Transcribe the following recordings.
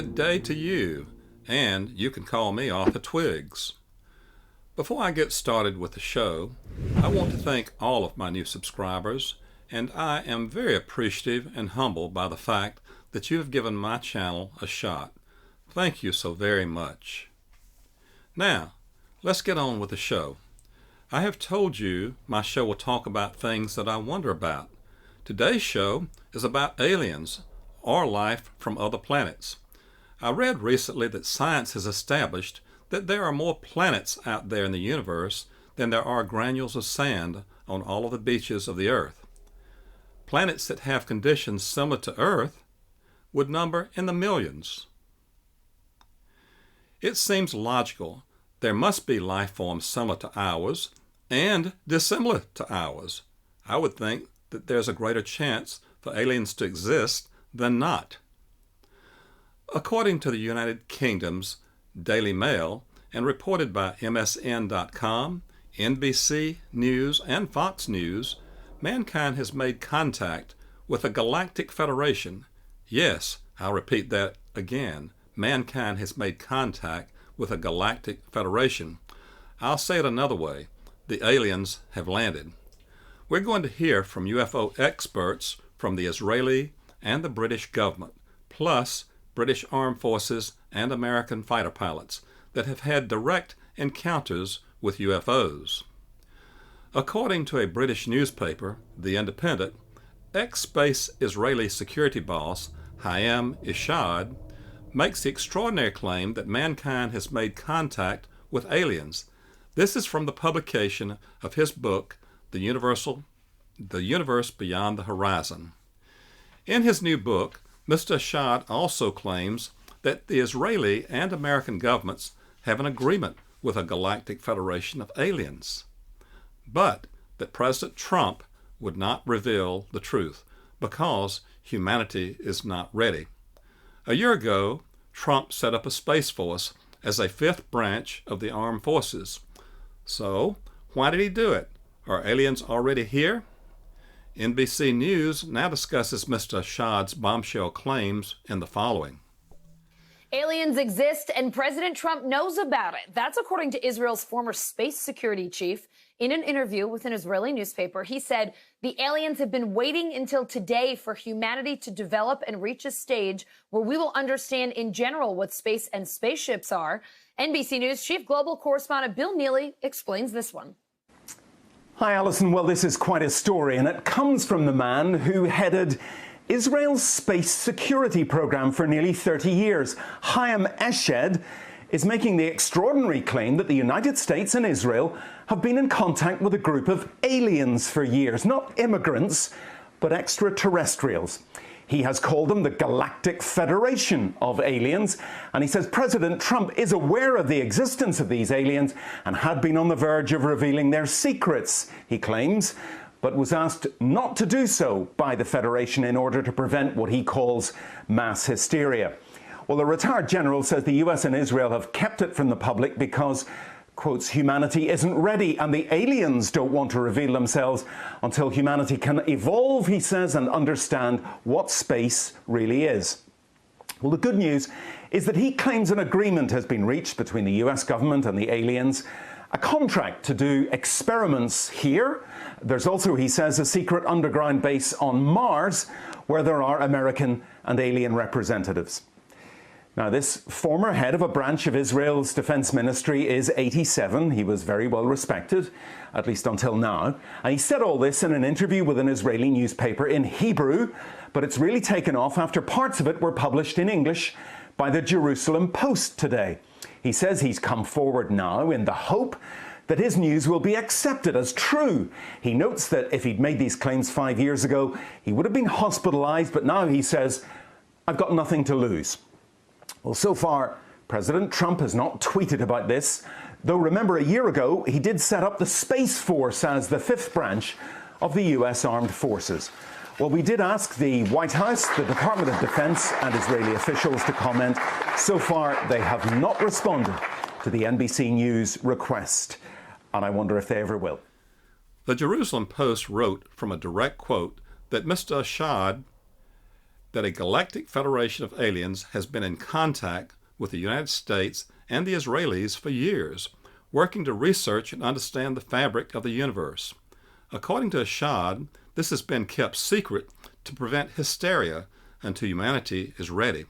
good day to you, and you can call me off the twigs. Before I get started with the show, I want to thank all of my new subscribers, and I am very appreciative and humbled by the fact that you have given my channel a shot. Thank you so very much. Now, let's get on with the show. I have told you my show will talk about things that I wonder about. Today's show is about aliens or life from other planets. I read recently that science has established that there are more planets out there in the universe than there are granules of sand on all of the beaches of the Earth. Planets that have conditions similar to Earth would number in the millions. It seems logical there must be life forms similar to ours and dissimilar to ours. I would think that there's a greater chance for aliens to exist than not. According to the United Kingdom's Daily Mail and reported by MSN.com, NBC News, and Fox News, mankind has made contact with a galactic federation. Yes, I'll repeat that again. Mankind has made contact with a galactic federation. I'll say it another way. The aliens have landed. We're going to hear from UFO experts from the Israeli and the British government, plus British Armed Forces and American fighter pilots that have had direct encounters with UFOs. According to a British newspaper, The Independent, ex-space Israeli security boss Hayam Ishad makes the extraordinary claim that mankind has made contact with aliens. This is from the publication of his book, The Universe Beyond the Horizon. In his new book, Mr. Ashad also claims that the Israeli and American governments have an agreement with a galactic federation of aliens, but that President Trump would not reveal the truth because humanity is not ready. A year ago, Trump set up a Space Force as a fifth branch of the armed forces. So, why did he do it? Are aliens already here? NBC News now discusses Mr. Ashad's bombshell claims in the following. Aliens exist and President Trump knows about it. That's according to Israel's former space security chief. In an interview with an Israeli newspaper, he said the aliens have been waiting until today for humanity to develop and reach a stage where we will understand in general what space and spaceships are. NBC News chief global correspondent Bill Neely explains this one. Hi, Alison. Well, this is quite a story, and it comes from the man who headed Israel's space security program for nearly 30 years. Hayam Eshed is making the extraordinary claim that the United States and Israel have been in contact with a group of aliens for years. Not immigrants, but extraterrestrials. He has called them the Galactic Federation of Aliens, and he says President Trump is aware of the existence of these aliens and had been on the verge of revealing their secrets, he claims, but was asked not to do so by the Federation in order to prevent what he calls mass hysteria. Well, the retired general says the US and Israel have kept it from the public because, quotes, humanity isn't ready and the aliens don't want to reveal themselves until humanity can evolve, he says, and understand what space really is. Well, the good news is that he claims an agreement has been reached between the US government and the aliens, a contract to do experiments here. There's also, he says, a secret underground base on Mars where there are American and alien representatives. Now, this former head of a branch of Israel's defense ministry is 87. He was very well respected, at least until now. And he said all this in an interview with an Israeli newspaper in Hebrew, but it's really taken off after parts of it were published in English by the Jerusalem Post today. He says he's come forward now in the hope that his news will be accepted as true. He notes that if he'd made these claims 5 years ago, he would have been hospitalized, but now he says, I've got nothing to lose. Well, so far, President Trump has not tweeted about this, though remember a year ago, he did set up the Space Force as the fifth branch of the US Armed Forces. Well, we did ask the White House, the Department of Defense and Israeli officials to comment. So far, they have not responded to the NBC News request, and I wonder if they ever will. The Jerusalem Post wrote from a direct quote that Mr. Ashad that a galactic federation of aliens has been in contact with the United States and the Israelis for years, working to research and understand the fabric of the universe. According to Ashad, this has been kept secret to prevent hysteria until humanity is ready.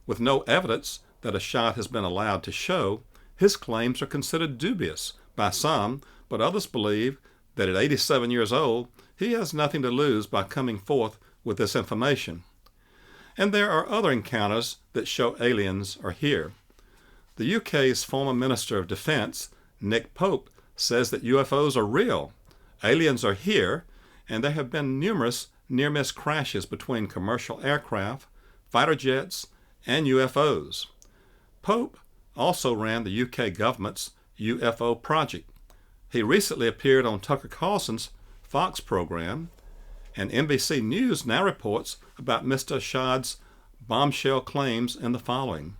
With no evidence that Ashad has been allowed to show, his claims are considered dubious by some, but others believe that at 87 years old, he has nothing to lose by coming forth with this information. And there are other encounters that show aliens are here. The UK's former Minister of Defence, Nick Pope, says that UFOs are real, aliens are here, and there have been numerous near-miss crashes between commercial aircraft, fighter jets, and UFOs. Pope also ran the UK government's UFO project. He recently appeared on Tucker Carlson's Fox program, and NBC News now reports about Mr. Ashad's bombshell claims in the following.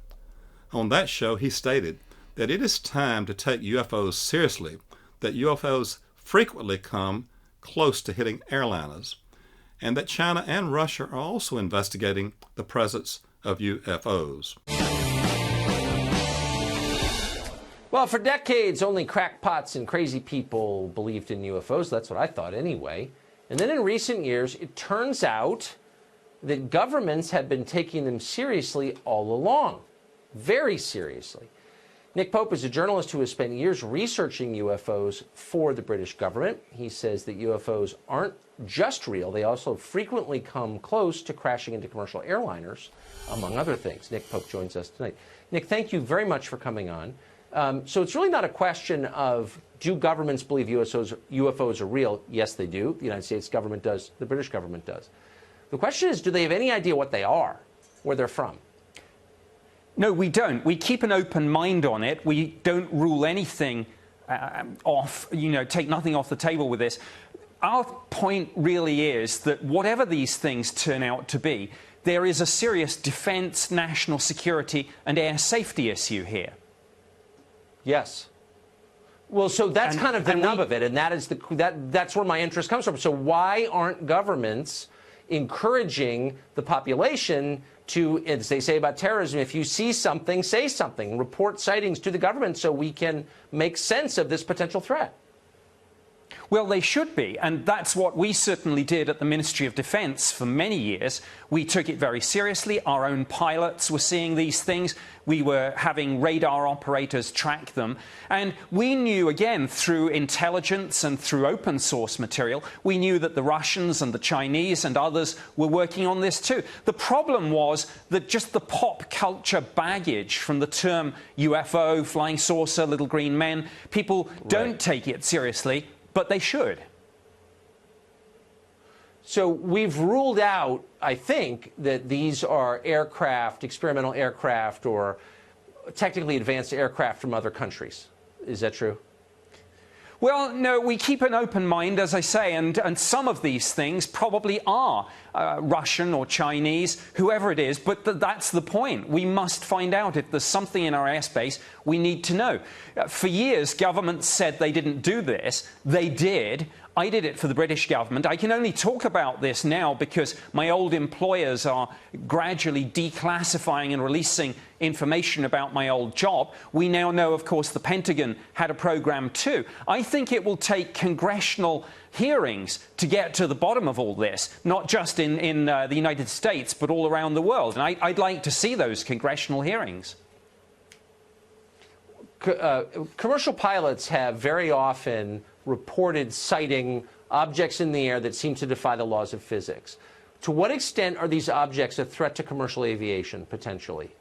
On that show, he stated that it is time to take UFOs seriously, that UFOs frequently come close to hitting airliners, and that China and Russia are also investigating the presence of UFOs. Well, for decades, only crackpots and crazy people believed in UFOs. That's what I thought anyway. And then in recent years, it turns out that governments have been taking them seriously all along. Very seriously. Nick Pope is a journalist who has spent years researching UFOs for the British government. He says that UFOs aren't just real. They also frequently come close to crashing into commercial airliners, among other things. Nick Pope joins us tonight. Nick, thank you very much for coming on. So it's really not a question of, do governments believe UFOs are real? Yes, they do. The United States government does. The British government does. The question is, do they have any idea what they are, where they're from? No, we don't. We keep an open mind on it. We don't rule anything off, take nothing off the table with this. Our point really is that whatever these things turn out to be, there is a serious defense, national security, and air safety issue here. Yes. Well, so that's kind of the nub of it, and that's where my interest comes from. So why aren't governments encouraging the population to, as they say about terrorism, if you see something, say something, report sightings to the government so we can make sense of this potential threat? Well, they should be, and that's what we certainly did at the Ministry of Defence for many years. We took it very seriously. Our own pilots were seeing these things. We were having radar operators track them. And we knew, again, through intelligence and through open source material, we knew that the Russians and the Chinese and others were working on this too. The problem was that just the pop culture baggage from the term UFO, flying saucer, little green men, people don't take it seriously. But they should. So we've ruled out, I think, that these are aircraft, experimental aircraft, or technically advanced aircraft from other countries. Is that true? Well, no, we keep an open mind, as I say, and some of these things probably are Russian or Chinese, whoever it is, but that's the point. We must find out. If there's something in our airspace, we need to know. For years, governments said they didn't do this. They did. I did it for the British government. I can only talk about this now because my old employers are gradually declassifying and releasing information about my old job. We now know, of course, the Pentagon had a program too. I think it will take congressional hearings to get to the bottom of all this, not just in the United States, but all around the world. And I'd like to see those congressional hearings. Commercial pilots have very often reported sighting objects in the air that seem to defy the laws of physics. To what extent are these objects a threat to commercial aviation, potentially?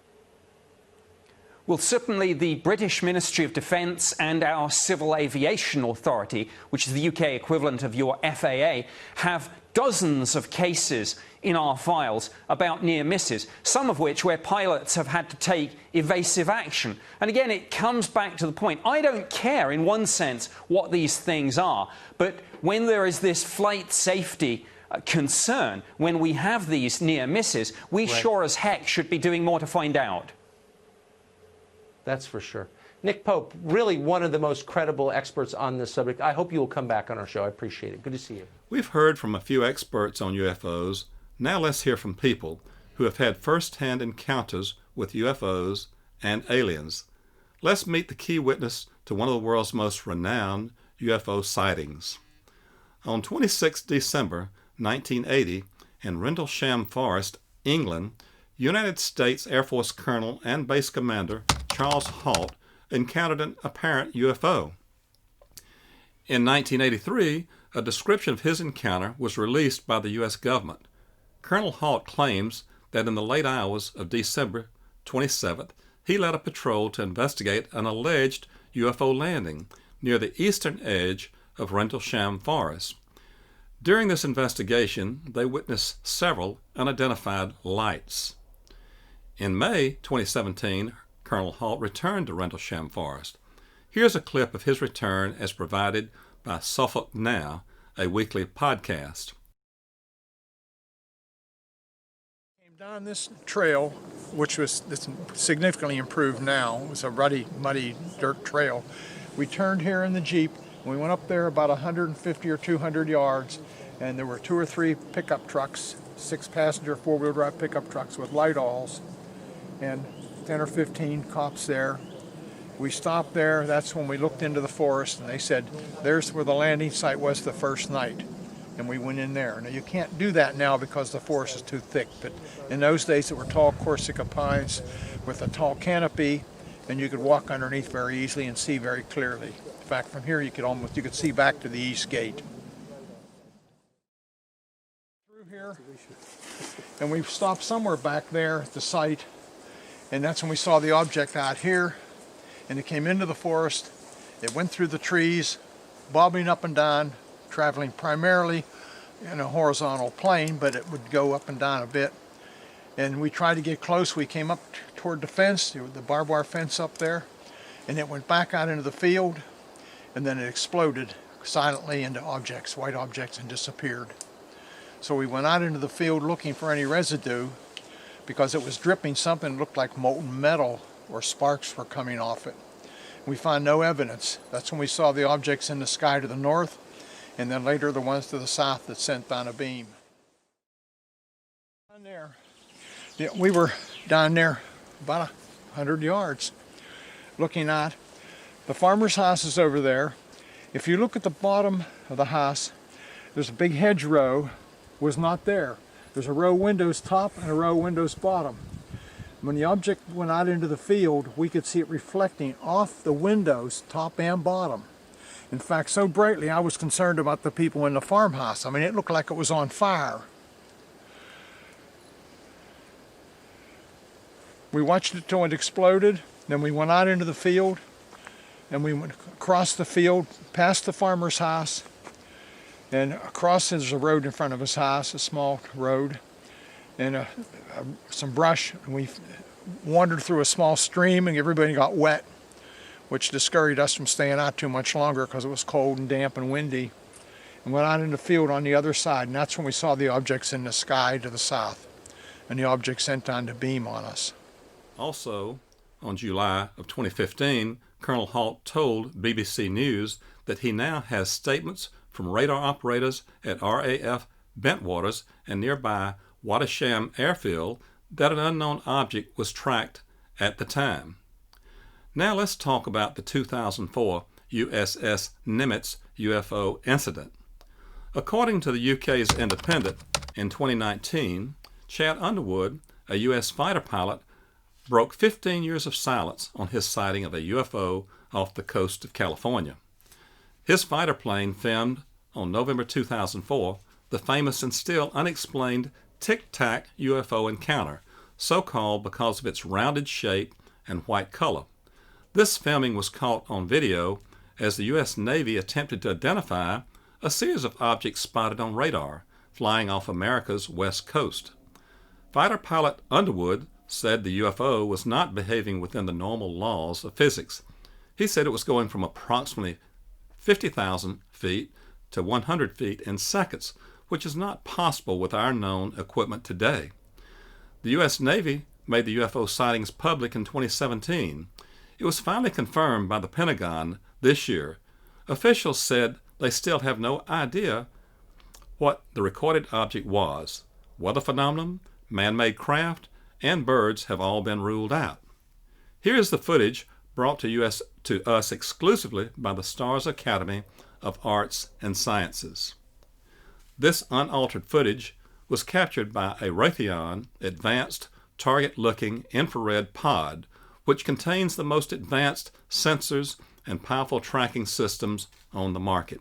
Well, certainly the British Ministry of Defence and our Civil Aviation Authority, which is the UK equivalent of your FAA, have dozens of cases in our files about near misses, some of which where pilots have had to take evasive action. And again, it comes back to the point. I don't care, in one sense, what these things are, but when there is this flight safety concern, when we have these near misses, we sure as heck should be doing more to find out. That's for sure. Nick Pope, really one of the most credible experts on this subject. I hope you will come back on our show. I appreciate it. Good to see you. We've heard from a few experts on UFOs. Now let's hear from people who have had first-hand encounters with UFOs and aliens. Let's meet the key witness to one of the world's most renowned UFO sightings. On 26 December 1980, in Rendlesham Forest, England, United States Air Force Colonel and Base Commander Charles Halt encountered an apparent UFO. In 1983, a description of his encounter was released by the U.S. government. Colonel Halt claims that in the late hours of December 27th, he led a patrol to investigate an alleged UFO landing near the eastern edge of Rendlesham Forest. During this investigation, they witnessed several unidentified lights. In May 2017, Colonel Halt returned to Rendlesham Forest. Here's a clip of his return as provided by Suffolk Now, a weekly podcast. Came down this trail, which was significantly improved now. It was a ruddy, muddy dirt trail. We turned here in the Jeep. We went up there about 150 or 200 yards, and there were 2 or 3 pickup trucks, 6-passenger four-wheel drive pickup trucks with light-alls, and 10 or 15 cops there. We stopped there. That's when we looked into the forest, and they said, there's where the landing site was the first night. And we went in there. Now, you can't do that now because the forest is too thick, but in those days there were tall Corsica pines with a tall canopy, and you could walk underneath very easily and see very clearly. In fact, from here you could see back to the east gate. Through here, and we stopped somewhere back there at the site, and that's when we saw the object out here, and it came into the forest. It went through the trees, bobbing up and down, traveling primarily in a horizontal plane, but it would go up and down a bit. And we tried to get close. We came up toward the fence, the barbed wire fence up there, and it went back out into the field, and then it exploded silently into objects, white objects, and disappeared. So we went out into the field looking for any residue because it was dripping something that looked like molten metal or sparks were coming off it. We found no evidence. That's when we saw the objects in the sky to the north, and then later the ones to the south that sent down a beam. Down there, we were down there about 100 yards looking at the farmer's house is over there. If you look at the bottom of the house, there's a big hedgerow, was not there. There's a row of windows top and a row of windows bottom. When the object went out into the field, we could see it reflecting off the windows, top and bottom. In fact, so brightly, I was concerned about the people in the farmhouse. I mean, it looked like it was on fire. We watched it till it exploded. Then we went out into the field, and we went across the field, past the farmer's house, and across there's a road in front of his house, a small road, and some brush. And we wandered through a small stream, and everybody got wet, which discouraged us from staying out too much longer because it was cold and damp and windy. And went out in the field on the other side, and that's when we saw the objects in the sky to the south, and the object sent down to beam on us. Also, on July of 2015, Colonel Halt told BBC News that he now has statements from radar operators at RAF Bentwaters and nearby Wattisham Airfield that an unknown object was tracked at the time. Now let's talk about the 2004 USS Nimitz UFO incident. According to the UK's Independent, in 2019, Chad Underwood, a U.S. fighter pilot, broke 15 years of silence on his sighting of a UFO off the coast of California. His fighter plane filmed on November 2004 the famous and still unexplained Tic Tac UFO encounter, so called because of its rounded shape and white color. This filming was caught on video as the U.S. Navy attempted to identify a series of objects spotted on radar flying off America's west coast. Fighter pilot Underwood said the UFO was not behaving within the normal laws of physics. He said it was going from approximately 50,000 feet to 100 feet in seconds, which is not possible with our known equipment today. The U.S. Navy made the UFO sightings public in 2017. It was finally confirmed by the Pentagon this year. Officials said they still have no idea what the recorded object was, Weather phenomenon, man-made craft, and birds have all been ruled out. Here is the footage brought to us exclusively by the Stars Academy of Arts and Sciences. This unaltered footage was captured by a Raytheon Advanced Target-Looking Infrared Pod, which contains the most advanced sensors and powerful tracking systems on the market.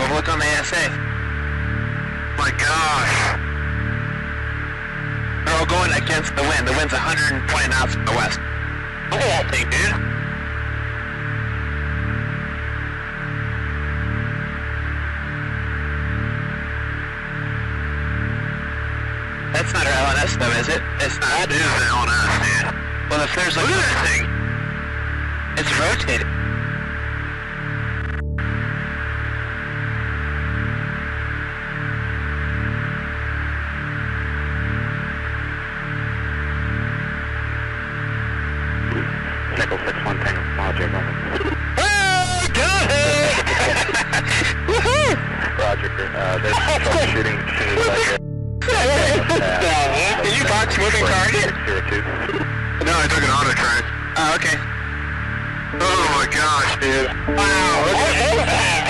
Look on the ASA. My gosh. They're all going against the wind. The wind's 120 knots from the west. Look at that thing, dude. That's not our LNS though, is it? It's not. That is the LNS, dude. Well, if there's like... Look at that thing. It's rotating. There's troubleshooting Did you box moving target? No, I took an auto track. Oh, okay. Oh my gosh, dude. Wow, look at that,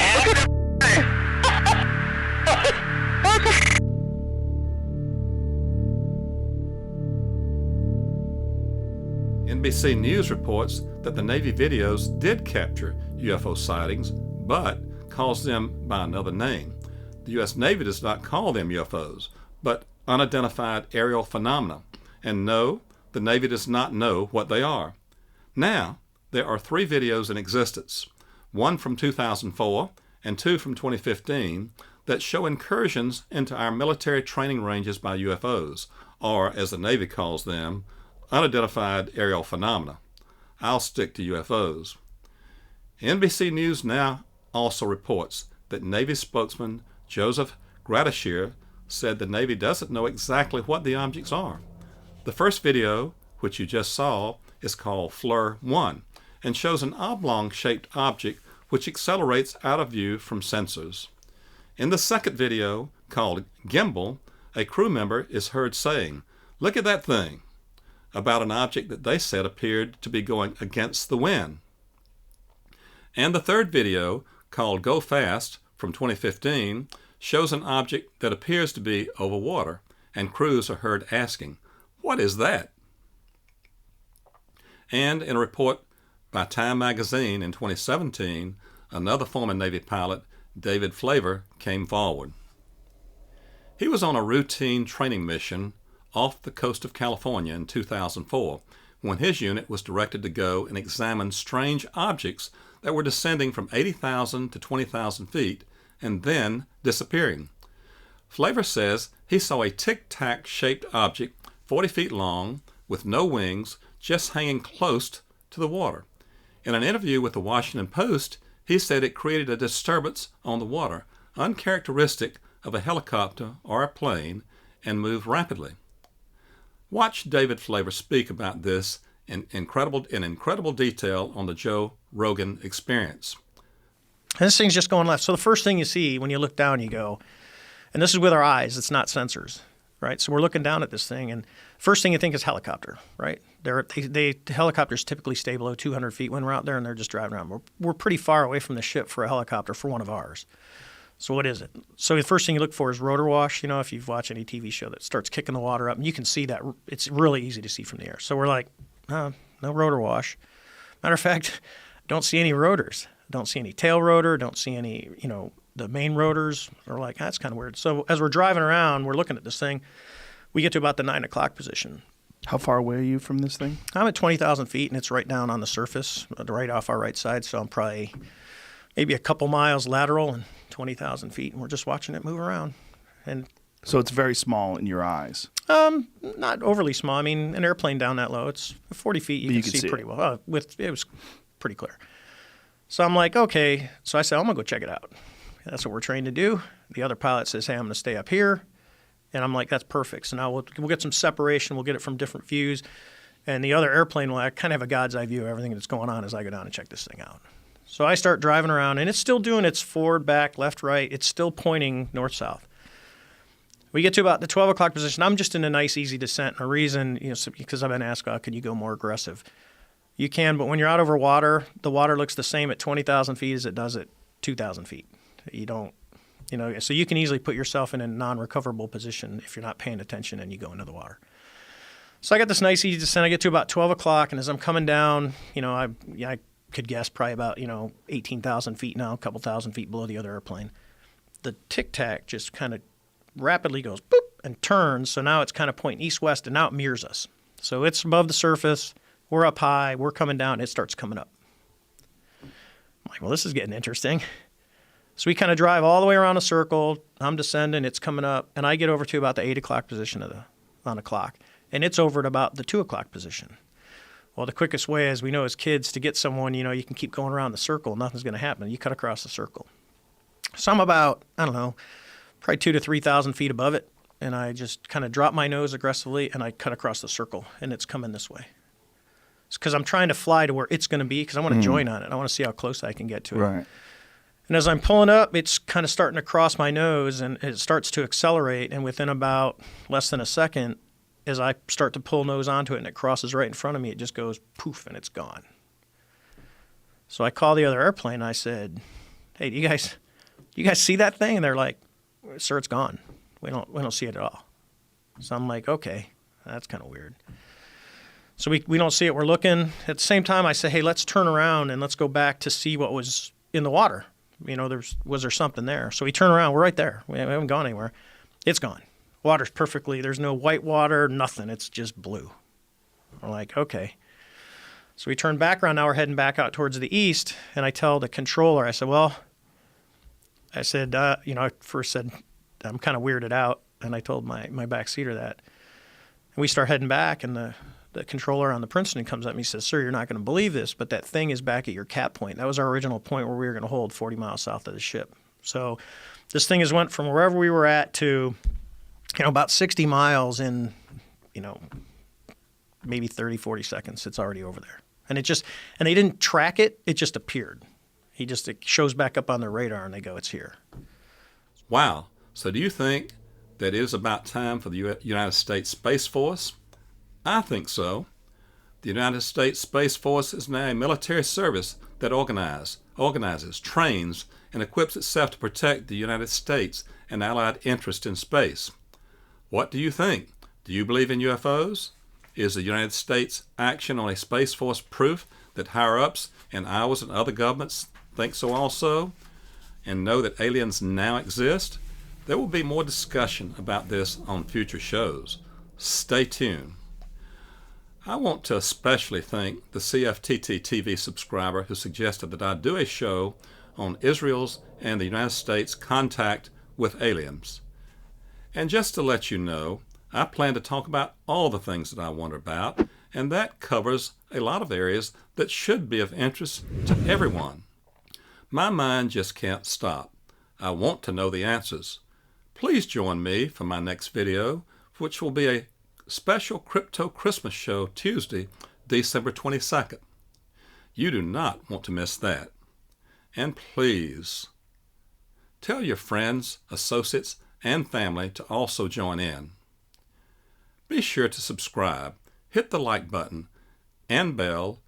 man. NBC News reports that the Navy videos did capture UFO sightings, but calls them by another name. The U.S. Navy does not call them UFOs, but unidentified aerial phenomena. And no, the Navy does not know what they are. Now, there are 3 videos in existence, one from 2004 and 2 from 2015, that show incursions into our military training ranges by UFOs, or as the Navy calls them, unidentified aerial phenomena. I'll stick to UFOs. NBC News now also reports that Navy spokesman Joseph Gradisher said the Navy doesn't know exactly what the objects are. The first video, which you just saw, is called FLIR 1 and shows an oblong-shaped object which accelerates out of view from sensors. In the second video, called Gimbal, a crew member is heard saying, "Look at that thing," about an object that they said appeared to be going against the wind. And the third video, called Go Fast, from 2015, shows an object that appears to be over water, and crews are heard asking, "What is that?" And in a report by Time magazine in 2017, another former Navy pilot, David Flavor, came forward. He was on a routine training mission off the coast of California in 2004 when his unit was directed to go and examine strange objects that were descending from 80,000 to 20,000 feet and then disappearing. Flavor says he saw a tic-tac shaped object 40 feet long with no wings just hanging close to the water. In an interview with the Washington Post, he said it created a disturbance on the water, uncharacteristic of a helicopter or a plane, and moved rapidly. Watch David Flavor speak about this in incredible detail on the Joe Rogan Experience. And this thing's just going left. So the first thing you see when you look down, you go, and this is with our eyes, it's not sensors, right? So we're looking down at this thing, and first thing you think is helicopter, right? Helicopters typically stay below 200 feet when we're out there, and they're just driving around. We're pretty far away from the ship for a helicopter for one of ours. So what is it? So the first thing you look for is rotor wash. If you've watched any TV show that starts kicking the water up, and you can see that. It's really easy to see from the air. So we're like, no rotor wash. Matter of fact, don't see any rotors. Don't see any tail rotor. Don't see any, the main rotors. We're like, that's kind of weird. So as we're driving around, we're looking at this thing. We get to about the 9 o'clock position. How far away are you from this thing? I'm at 20,000 feet, and it's right down on the surface, right off our right side. So I'm probably maybe a couple miles lateral and 20,000 feet, and we're just watching it move around. And so it's very small in your eyes. Not overly small. I mean, an airplane down that low, it's 40 feet. You can see pretty well. It was pretty clear. So I'm like, okay. So I said, I'm gonna go check it out. That's what we're trained to do. The other pilot says, hey, I'm gonna stay up here. And I'm like, that's perfect. So now we'll get some separation. We'll get it from different views. And the other airplane will kind of have a God's eye view of everything that's going on as I go down and check this thing out. So I start driving around, and it's still doing its forward, back, left, right. It's still pointing north-south. We get to about the 12 o'clock position. I'm just in a nice, easy descent. And a reason, because I've been asked, can you go more aggressive? You can, but when you're out over water, the water looks the same at 20,000 feet as it does at 2,000 feet. You don't. So you can easily put yourself in a non-recoverable position if you're not paying attention and you go into the water. So I got this nice easy descent. I get to about 12 o'clock, and as I'm coming down, I could guess probably about, 18,000 feet now, a couple thousand feet below the other airplane. The tic-tac just kind of rapidly goes boop and turns, so now it's kind of pointing east-west, and now it mirrors us. So it's above the surface, we're up high, we're coming down, it starts coming up. I'm like, well, this is getting interesting. So we kind of drive all the way around a circle. I'm descending, it's coming up, and I get over to about the 8 o'clock position on the clock, and it's over at about the 2 o'clock position. Well, the quickest way, as we know as kids, to get someone, you can keep going around the circle, nothing's going to happen. You cut across the circle. So I'm about, probably 2,000 to 3,000 feet above it, and I just kind of drop my nose aggressively, and I cut across the circle, and it's coming this way. It's because I'm trying to fly to where it's going to be, because I want to join on it. I want to see how close I can get to it. Right. And as I'm pulling up, it's kind of starting to cross my nose, and it starts to accelerate. And within about less than a second, as I start to pull nose onto it and it crosses right in front of me, it just goes poof and it's gone. So I call the other airplane, and I said, hey, do you guys see that thing? And they're like, sir, it's gone. We don't see it at all. So I'm like, okay, that's kind of weird. So we don't see it. We're looking. At the same time, I say, hey, let's turn around and let's go back to see what was in the water. Was there something there? So we turn around. We're right there. We haven't gone anywhere. It's gone. Water's perfectly. There's no white water, nothing. It's just blue. We're like, okay. So we turn back around. Now we're heading back out towards the east. And I tell the controller, I said, I first said, I'm kind of weirded out. And I told my backseater that. And we start heading back, and the controller on the Princeton comes up and he says, sir, you're not going to believe this, but that thing is back at your cap point. That was our original point where we were going to hold 40 miles south of the ship. So this thing has went from wherever we were at to, about 60 miles in, maybe 30, 40 seconds. It's already over there. And they didn't track it. It just appeared. It shows back up on their radar, and they go, it's here. Wow. So do you think that it is about time for the United States Space Force? I think so. The United States Space Force is now a military service that organizes, trains, and equips itself to protect the United States and allied interests in space. What do you think? Do you believe in UFOs? Is the United States action on a Space Force proof that higher-ups and ours and other governments think so also, and know that aliens now exist? There will be more discussion about this on future shows. Stay tuned. I want to especially thank the CFTT TV subscriber who suggested that I do a show on Israel's and the United States' contact with aliens. And just to let you know, I plan to talk about all the things that I wonder about, and that covers a lot of areas that should be of interest to everyone. My mind just can't stop. I want to know the answers. Please join me for my next video, which will be a special Crypto Christmas show Tuesday, December 22nd. You do not want to miss that. And please, tell your friends, associates, and family to also join in. Be sure to subscribe, hit the like button, and bell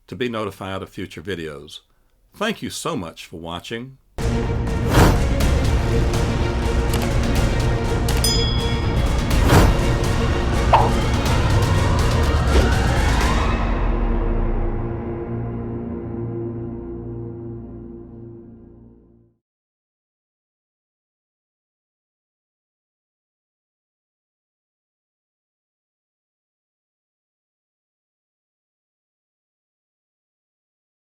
to be notified of future videos. Thank you so much for watching.